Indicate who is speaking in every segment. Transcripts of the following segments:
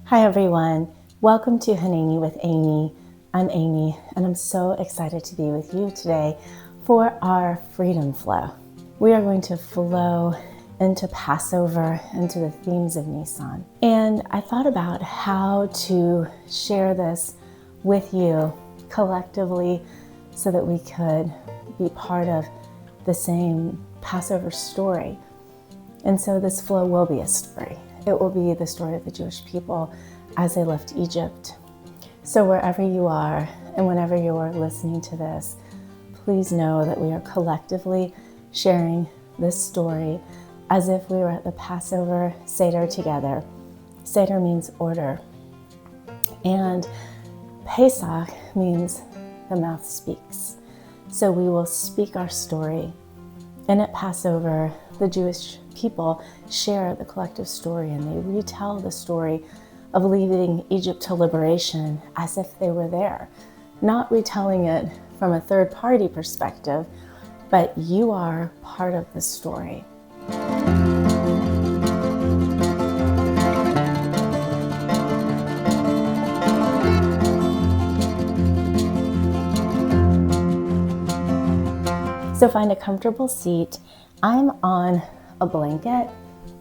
Speaker 1: Hi everyone, welcome to Hanani with Amy. I'm Amy and I'm so excited to be with you today for our Freedom Flow. We are going to flow into Passover, into the themes of Nissan. And I thought about how to share this with you collectively so that we could be part of the same Passover story. And so this flow will be a story. It will be the story of the Jewish people as they left Egypt. So wherever you are and whenever you are listening to this, please know that we are collectively sharing this story as if we were at the Passover Seder together. Seder means order. And Pesach means the mouth speaks. So we will speak our story. And at Passover, the Jewish people share the collective story and they retell the story of leaving Egypt to liberation as if they were there, not retelling it from a third-party perspective, but you are part of the story. So find a comfortable seat. I'm on a blanket,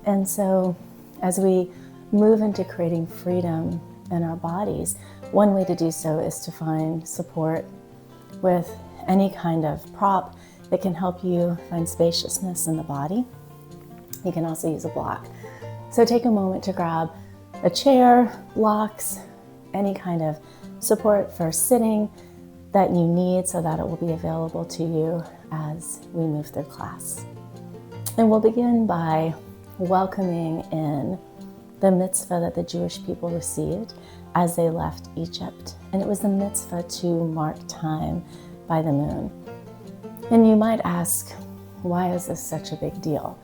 Speaker 1: and so as we move into creating freedom in our bodies, one way to do so is to find support with any kind of prop that can help you find spaciousness in the body. You can also use a block. So take a moment to grab a chair, blocks, any kind of support for sitting that you need so that it will be available to you as we move through class. And we'll begin by welcoming in the mitzvah that the Jewish people received as they left Egypt. And it was the mitzvah to mark time by the moon. And you might ask, why is this such a big deal?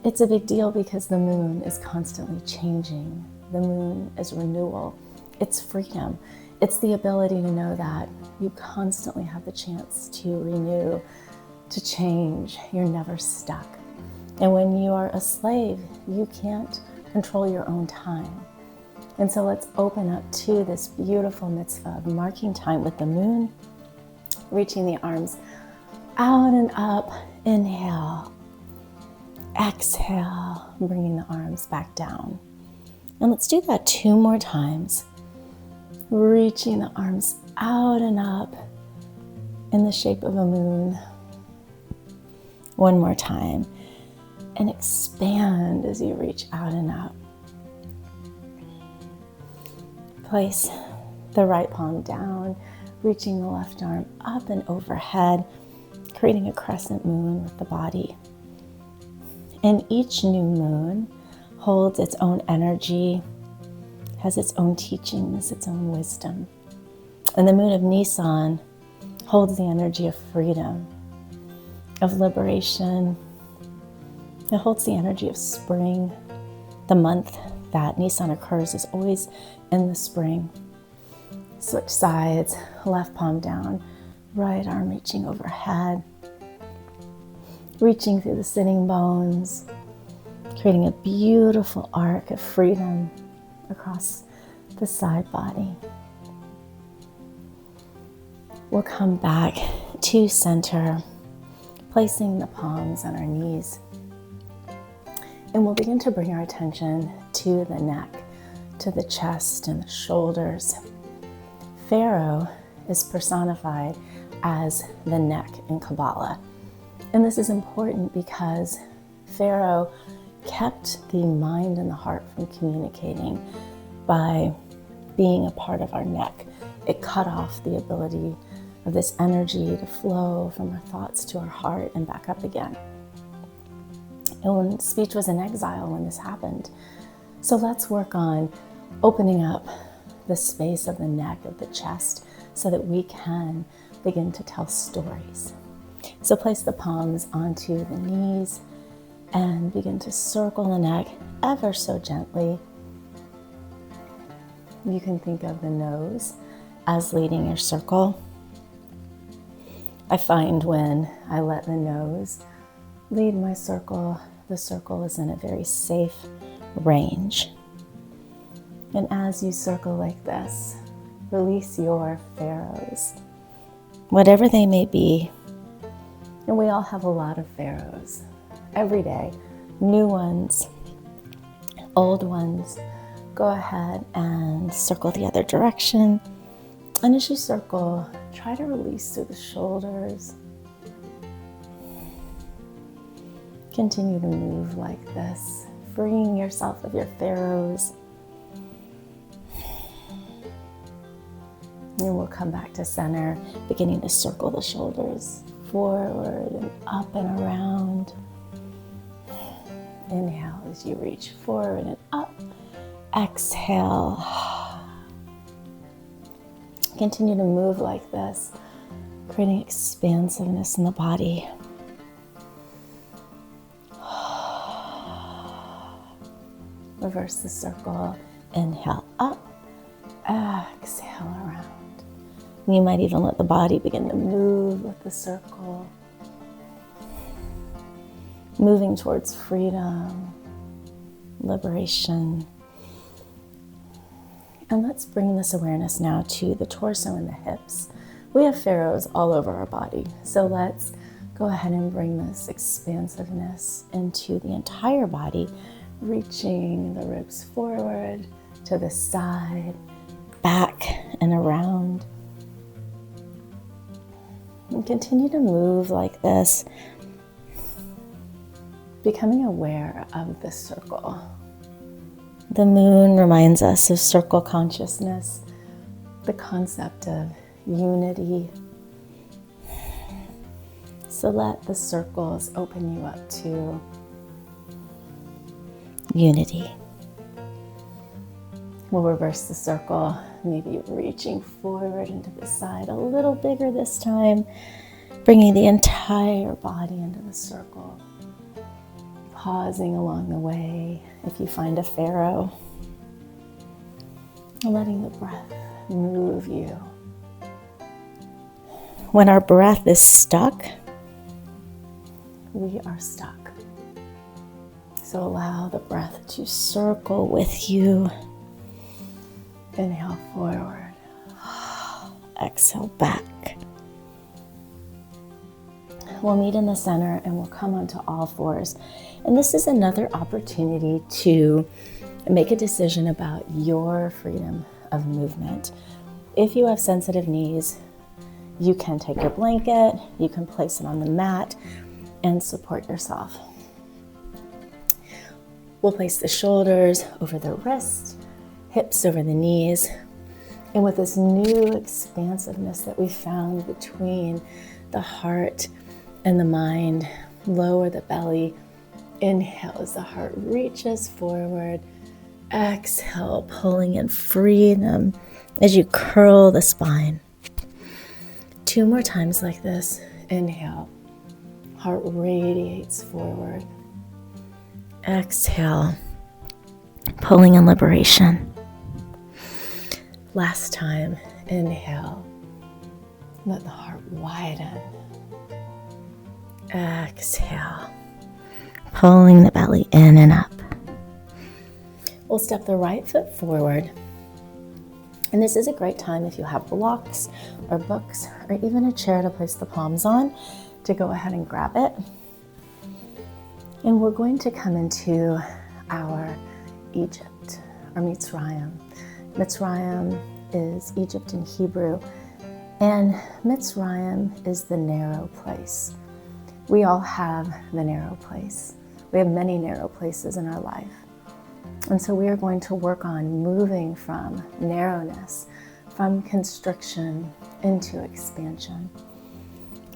Speaker 1: It's a big deal because the moon is constantly changing. The moon is renewal. It's freedom. It's the ability to know that you constantly have the chance to renew, to change. You're never stuck. And when you are a slave, you can't control your own time. And so let's open up to this beautiful mitzvah of marking time with the moon, reaching the arms out and up. Inhale, exhale, bringing the arms back down. And let's do that 2 more times. Reaching the arms out and up in the shape of a moon. 1 more time. And expand as you reach out and up. Place the right palm down, reaching the left arm up and overhead, creating a crescent moon with the body. And each new moon holds its own energy, has its own teachings, its own wisdom. And the moon of Nissan holds the energy of freedom, of liberation. It holds the energy of spring. The month that Nissan occurs is always in the spring. Switch sides, left palm down, right arm reaching overhead, reaching through the sitting bones, creating a beautiful arc of freedom across the side body. We'll come back to center, placing the palms on our knees. And we'll begin to bring our attention to the neck, to the chest and the shoulders. Pharaoh is personified as the neck in Kabbalah. And this is important because Pharaoh kept the mind and the heart from communicating by being a part of our neck. It cut off the ability of this energy to flow from our thoughts to our heart and back up again. And when speech was in exile when this happened. So let's work on opening up the space of the neck, of the chest, so that we can begin to tell stories. So place the palms onto the knees and begin to circle the neck ever so gently. You can think of the nose as leading your circle. I find when I let the nose lead my circle, the circle is in a very safe range. And as you circle like this, release your pharaohs, whatever they may be. And we all have a lot of pharaohs every day, new ones, old ones. Go ahead and circle the other direction. And as you circle, try to release through the shoulders. Continue to move like this, freeing yourself of your pharaohs. And we'll come back to center, beginning to circle the shoulders forward and up and around. Inhale as you reach forward and up. Exhale. Continue to move like this, creating expansiveness in the body. Reverse the circle. Inhale up. Exhale around. You might even let the body begin to move with the circle. Moving towards freedom, liberation. And let's bring this awareness now to the torso and the hips. We have pharaohs all over our body. So let's go ahead and bring this expansiveness into the entire body, reaching the ribs forward, to the side, back and around. And continue to move like this, becoming aware of the circle. The moon reminds us of circle consciousness, the concept of unity. So let the circles open you up to unity. We'll reverse the circle, maybe reaching forward into the side a little bigger this time, bringing the entire body into the circle. Pausing along the way if you find a pharaoh. Letting the breath move you. When our breath is stuck, we are stuck. So allow the breath to circle with you. Inhale forward. Exhale back. We'll meet in the center and we'll come onto all fours. And this is another opportunity to make a decision about your freedom of movement. If you have sensitive knees, you can take your blanket, you can place it on the mat and support yourself. We'll place the shoulders over the wrists, hips over the knees. And with this new expansiveness that we found between the heart and the mind, lower the belly. Inhale as the heart reaches forward. Exhale, pulling in freedom as you curl the spine. 2 more times like this. Inhale, heart radiates forward. Exhale, pulling in liberation. Last time, inhale, let the heart widen. Exhale, pulling the belly in and up. We'll step the right foot forward. And this is a great time if you have blocks or books or even a chair to place the palms on to go ahead and grab it. And we're going to come into our Egypt, or Mitzrayim. Mitzrayim is Egypt in Hebrew, and Mitzrayim is the narrow place. We all have the narrow place. We have many narrow places in our life. And so we are going to work on moving from narrowness, from constriction into expansion.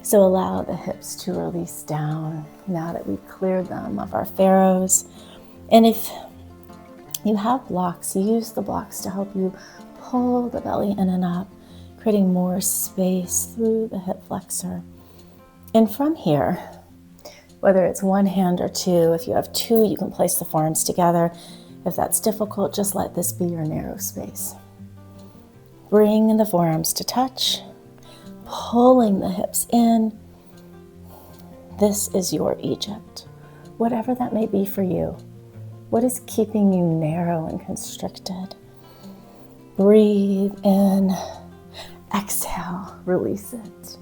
Speaker 1: So allow the hips to release down now that we've cleared them of our pharaohs. And if you have blocks, use the blocks to help you pull the belly in and up, creating more space through the hip flexor. And from here, whether it's one hand or two, if you have two, you can place the forearms together. If that's difficult, just let this be your narrow space. Bring the forearms to touch, pulling the hips in. This is your Egypt, whatever that may be for you. What is keeping you narrow and constricted? Breathe in, exhale, release it.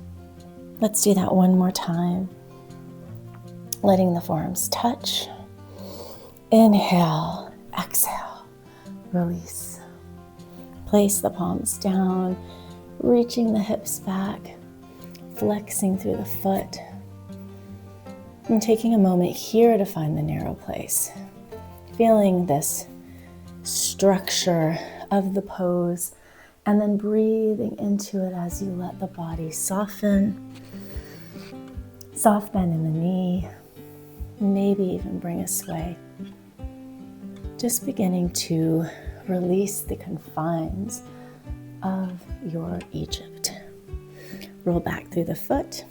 Speaker 1: Let's do that one more time. Letting the forearms touch. Inhale, exhale, release. Place the palms down, reaching the hips back, flexing through the foot. And taking a moment here to find the narrow place. Feeling this structure of the pose, and then breathing into it as you let the body soften. Soft bend in the knee, maybe even bring a sway. Just beginning to release the confines of your Egypt. Roll back through the foot,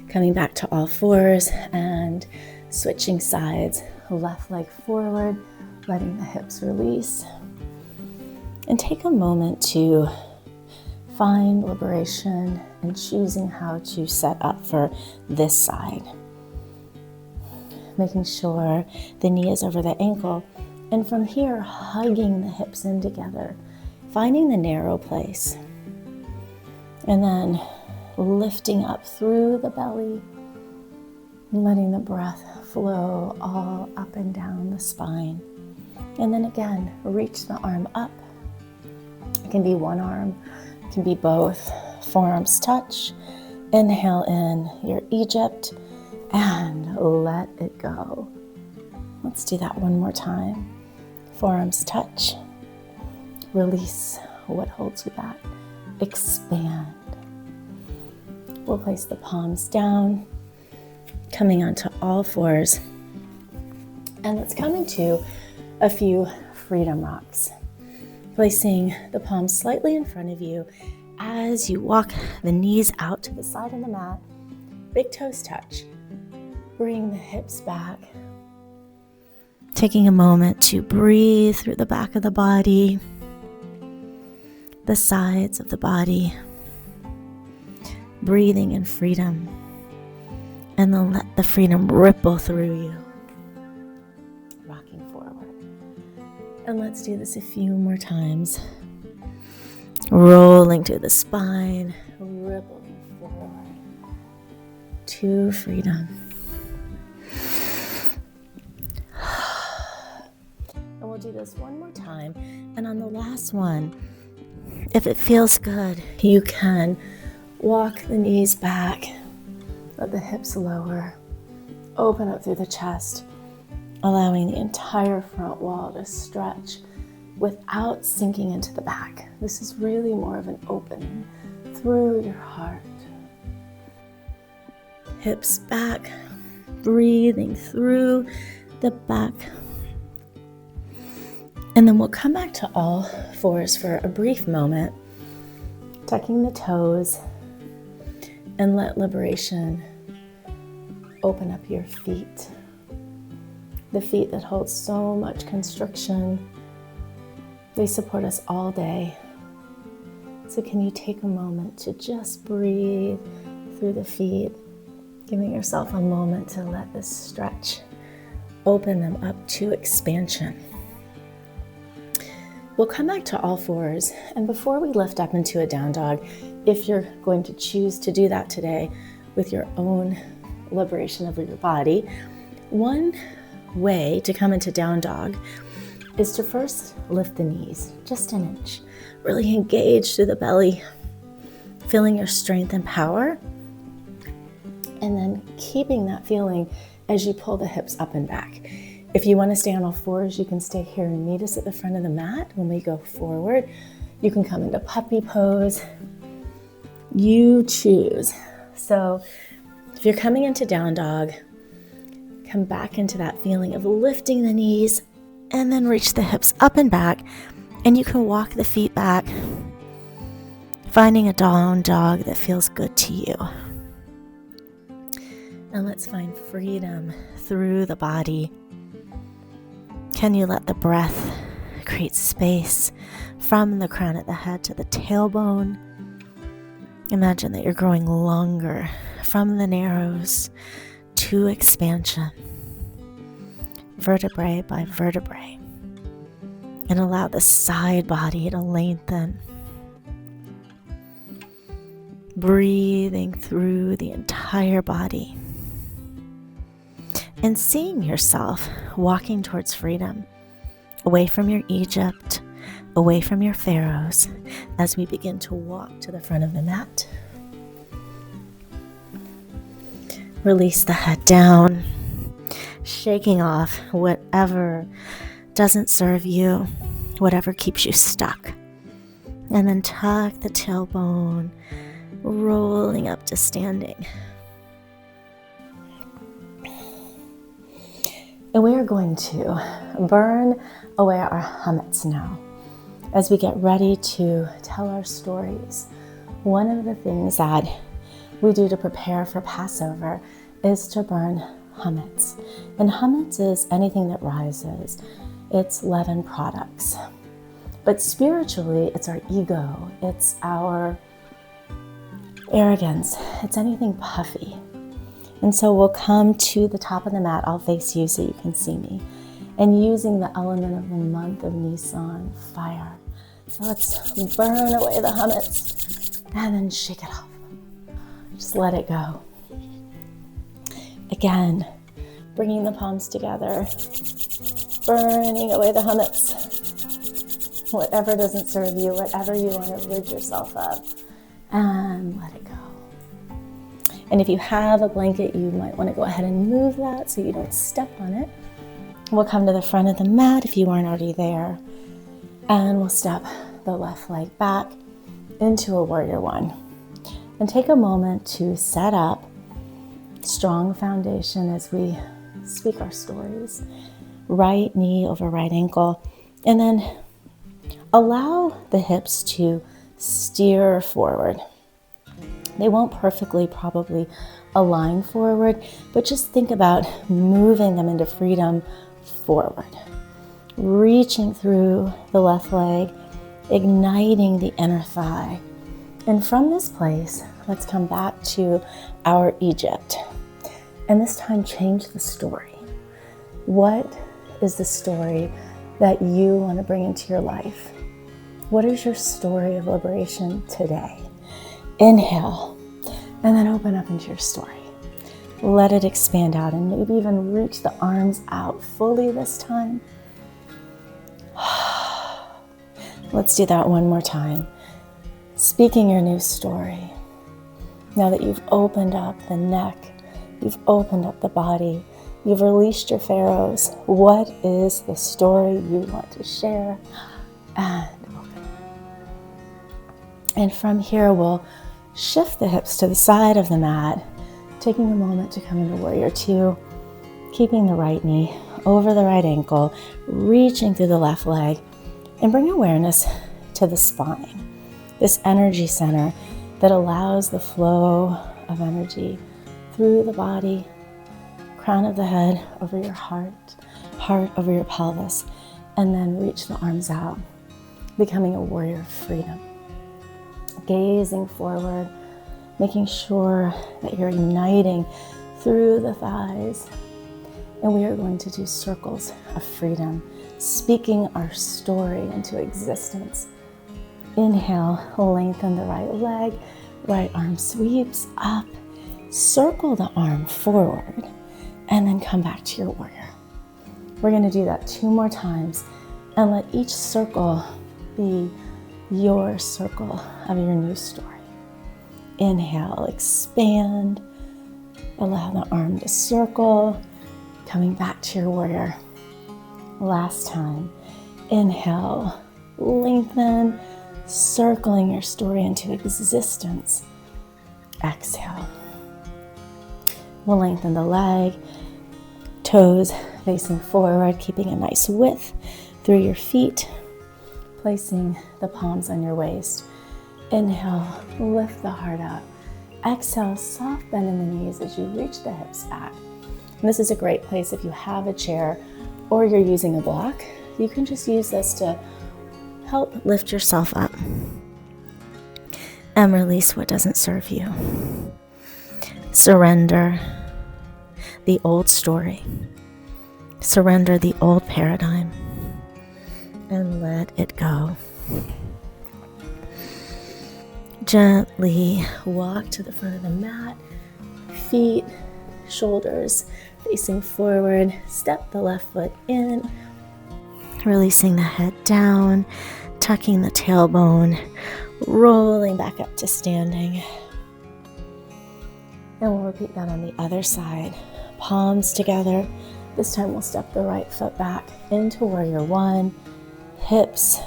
Speaker 1: coming back to all fours and switching sides, left leg forward, letting the hips release. And take a moment to find liberation and choosing how to set up for this side. Making sure the knee is over the ankle, and from here, hugging the hips in together, finding the narrow place. And then lifting up through the belly, letting the breath flow all up and down the spine. And then again, reach the arm up. It can be one arm, it can be both. Forearms touch. Inhale in your Egypt and let it go. Let's do that one more time. Forearms touch. Release what holds you back. Expand. We'll place the palms down, coming onto all fours. And let's come into a few freedom rocks. Placing the palms slightly in front of you as you walk the knees out to the side of the mat. Big toes touch. Bring the hips back. Taking a moment to breathe through the back of the body, the sides of the body. Breathing in freedom, and then let the freedom ripple through you. Rocking forward. And let's do this a few more times. Rolling through the spine, rippling forward to freedom. And we'll do this one more time. And on the last one, if it feels good, you can walk the knees back, let the hips lower, open up through the chest, allowing the entire front wall to stretch without sinking into the back. This is really more of an opening through your heart. Hips back, breathing through the back. And then we'll come back to all fours for a brief moment, tucking the toes, and let liberation open up your feet. The feet that hold so much constriction. They support us all day. So can you take a moment to just breathe through the feet, giving yourself a moment to let this stretch open them up to expansion. We'll come back to all fours, and before we lift up into a down dog, if you're going to choose to do that today with your own liberation of your body, one way to come into down dog is to first lift the knees just an inch. Really engage through the belly, feeling your strength and power, and then keeping that feeling as you pull the hips up and back. If you want to stay on all fours, you can stay here and meet us at the front of the mat when we go forward. You can come into puppy pose. You choose. So if you're coming into down dog, come back into that feeling of lifting the knees and then reach the hips up and back. And you can walk the feet back, finding a down dog that feels good to you. And let's find freedom through the body. Can you let the breath create space from the crown of the head to the tailbone? Imagine that you're growing longer from the narrows to expansion, vertebrae by vertebrae. and allow the side body to lengthen. Breathing through the entire body and seeing yourself walking towards freedom, away from your Egypt, away from your pharaohs, as we begin to walk to the front of the mat. Release the head down, shaking off whatever doesn't serve you, whatever keeps you stuck. And then tuck the tailbone, rolling up to standing. And we are going to burn away our hummets now. As we get ready to tell our stories, one of the things that we do to prepare for Passover is to burn hummets. And hummets is anything that rises. It's leaven products. But spiritually, it's our ego. It's our arrogance. It's anything puffy. And so we'll come to the top of the mat. I'll face you so you can see me. And using the element of the month of Nissan, fire. So let's burn away the hummets and then shake it off. Just let it go. Again, bringing the palms together, burning away the hummets. Whatever doesn't serve you, whatever you want to rid yourself of, and let it go. And if you have a blanket, you might want to go ahead and move that so you don't step on it. We'll come to the front of the mat if you aren't already there. And we'll step the left leg back into a warrior one. And take a moment to set up strong foundation as we speak our stories. Right knee over right ankle. And then allow the hips to steer forward. They won't perfectly probably align forward, but just think about moving them into freedom forward. Reaching through the left leg, igniting the inner thigh. And from this place, let's come back to our Egypt. And this time change the story. What is the story that you want to bring into your life? What is your story of liberation today? Inhale, and then open up into your story. Let it expand out and maybe even reach the arms out fully this time. Let's do that one more time. Speaking your new story. Now that you've opened up the neck, you've opened up the body, you've released your pharaohs, what is the story you want to share? And open. And from here, we'll shift the hips to the side of the mat, taking a moment to come into warrior two, keeping the right knee over the right ankle, reaching through the left leg, and bring awareness to the spine, this energy center that allows the flow of energy through the body, crown of the head over your heart over your pelvis, and then reach the arms out, becoming a warrior of freedom. Gazing forward, making sure that you're igniting through the thighs. And we are going to do circles of freedom, speaking our story into existence. Inhale, lengthen the right leg, right arm sweeps up, circle the arm forward, and then come back to your warrior. We're going to do that 2 more times, and let each circle be your circle of your new story. Inhale, expand, allow the arm to circle, coming back to your warrior. Last time, inhale, lengthen, circling your story into existence. Exhale. We'll lengthen the leg, toes facing forward, keeping a nice width through your feet, placing the palms on your waist. Inhale, lift the heart up. Exhale, soft bend in the knees as you reach the hips back. And this is a great place if you have a chair or you're using a block. You can just use this to help lift yourself up and release what doesn't serve you. Surrender the old story. Surrender the old paradigm. and let it go. Gently walk to the front of the mat, feet, shoulders facing forward. Step the left foot in, releasing the head down, tucking the tailbone, rolling back up to standing. And we'll repeat that on the other side. Palms together. This time we'll step the right foot back into warrior one. Hips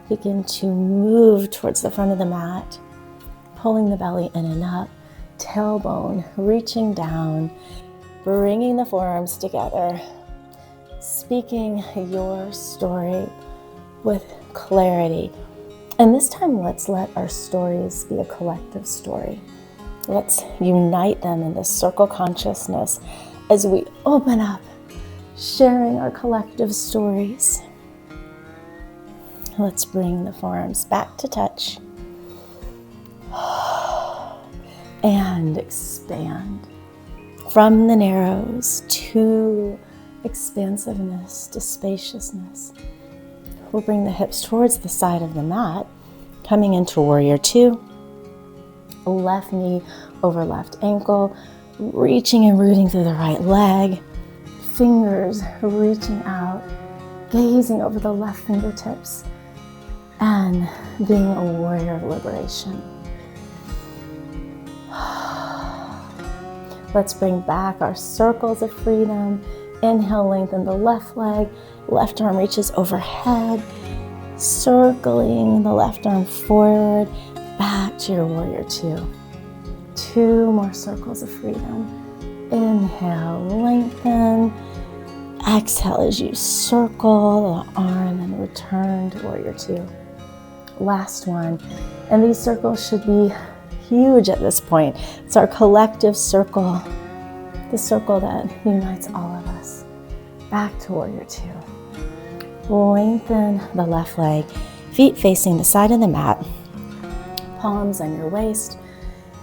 Speaker 1: begin to move towards the front of the mat, pulling the belly in and up. Tailbone reaching down, bringing the forearms together, speaking your story with clarity. And this time, let's let our stories be a collective story. Let's unite them in this circle consciousness as we open up, sharing our collective stories. Let's bring the forearms back to touch and expand from the narrows to expansiveness, to spaciousness. We'll bring the hips towards the side of the mat, coming into warrior two. Left knee over left ankle, reaching and rooting through the right leg. Fingers reaching out, gazing over the left fingertips, and being a warrior of liberation. Let's bring back our circles of freedom. Inhale, lengthen the left leg. Left arm reaches overhead, circling the left arm forward, back to your warrior two. Two more circles of freedom. Inhale, lengthen. Exhale as you circle the arm and return to warrior two. Last one. And these circles should be huge at this point. It's our collective circle, the circle that unites all of us. Back to warrior two. Lengthen the left leg, feet facing the side of the mat, palms on your waist.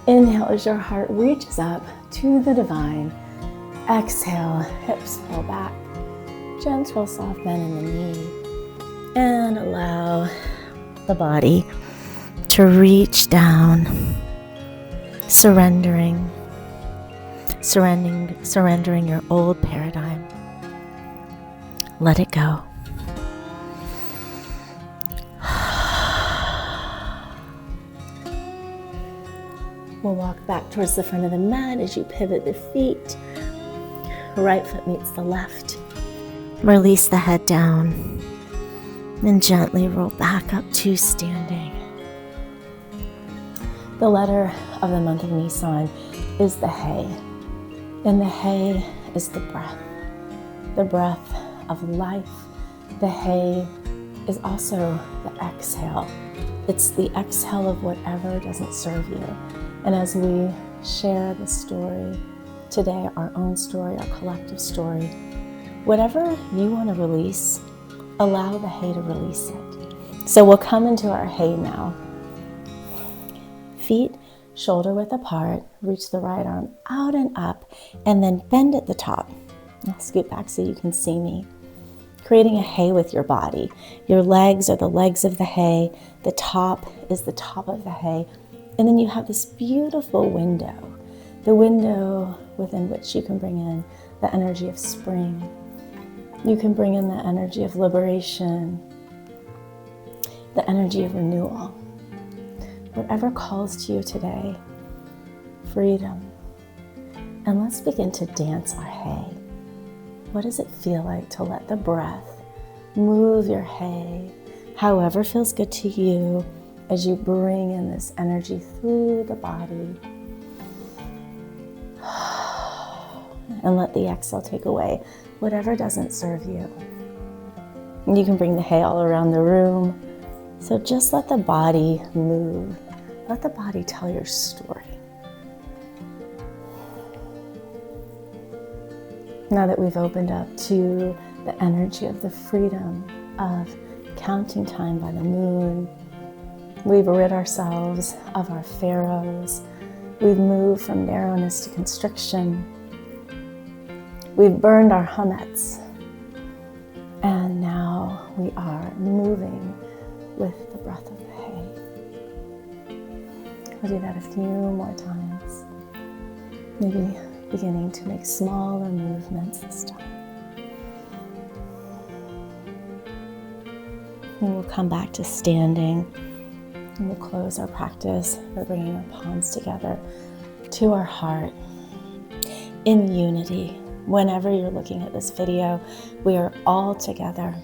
Speaker 1: Inhale as your heart reaches up to the divine. Exhale, hips pull back, gentle soft bend in the knee, and allow the body to reach down, surrendering your old paradigm. Let it go. We'll walk back towards the front of the mat as you pivot the feet. Right foot meets the left. Release the head down and gently roll back up to standing. The letter of the month of Nissan is the hay, and the hay is the breath of life. The hay is also the exhale. It's the exhale of whatever doesn't serve you. And as we share the story today, our own story, our collective story, whatever you want to release, allow the hay to release it. So we'll come into our hay now. Feet shoulder width apart, reach the right arm out and up, and then bend at the top. I'll scoot back so you can see me. Creating a hay with your body. Your legs are the legs of the hay. The top is the top of the hay. And then you have this beautiful window, the window within which you can bring in the energy of spring. You can bring in the energy of liberation, the energy of renewal. Whatever calls to you today, freedom. And let's begin to dance our hay. What does it feel like to let the breath move your hay, however feels good to you, as you bring in this energy through the body. And let the exhale take away whatever doesn't serve you. And you can bring the hay all around the room. So just let the body move. Let the body tell your story. Now that we've opened up to the energy of the freedom of counting time by the moon, we've rid ourselves of our pharaohs. We've moved from narrowness to constriction. We've burned our chametz. And now we are moving with the breath of the hay. We'll do that a few more times. Maybe beginning to make smaller movements this time. And we'll come back to standing, and we'll close our practice by bringing our palms together to our heart in unity. Whenever you're looking at this video, we are all together.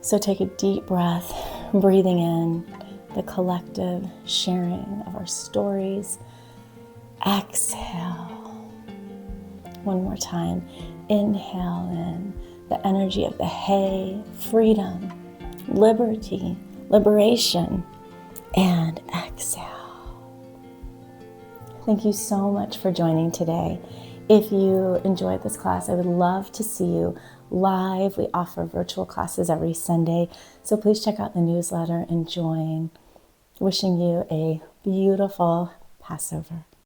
Speaker 1: So take a deep breath, breathing in the collective sharing of our stories. Exhale. One more time. Inhale in the energy of the hay, freedom, liberty, liberation, and exhale. Thank you so much for joining today. If you enjoyed this class, I would love to see you live. We offer virtual classes every Sunday, so please check out the newsletter and join. Wishing you a beautiful Passover.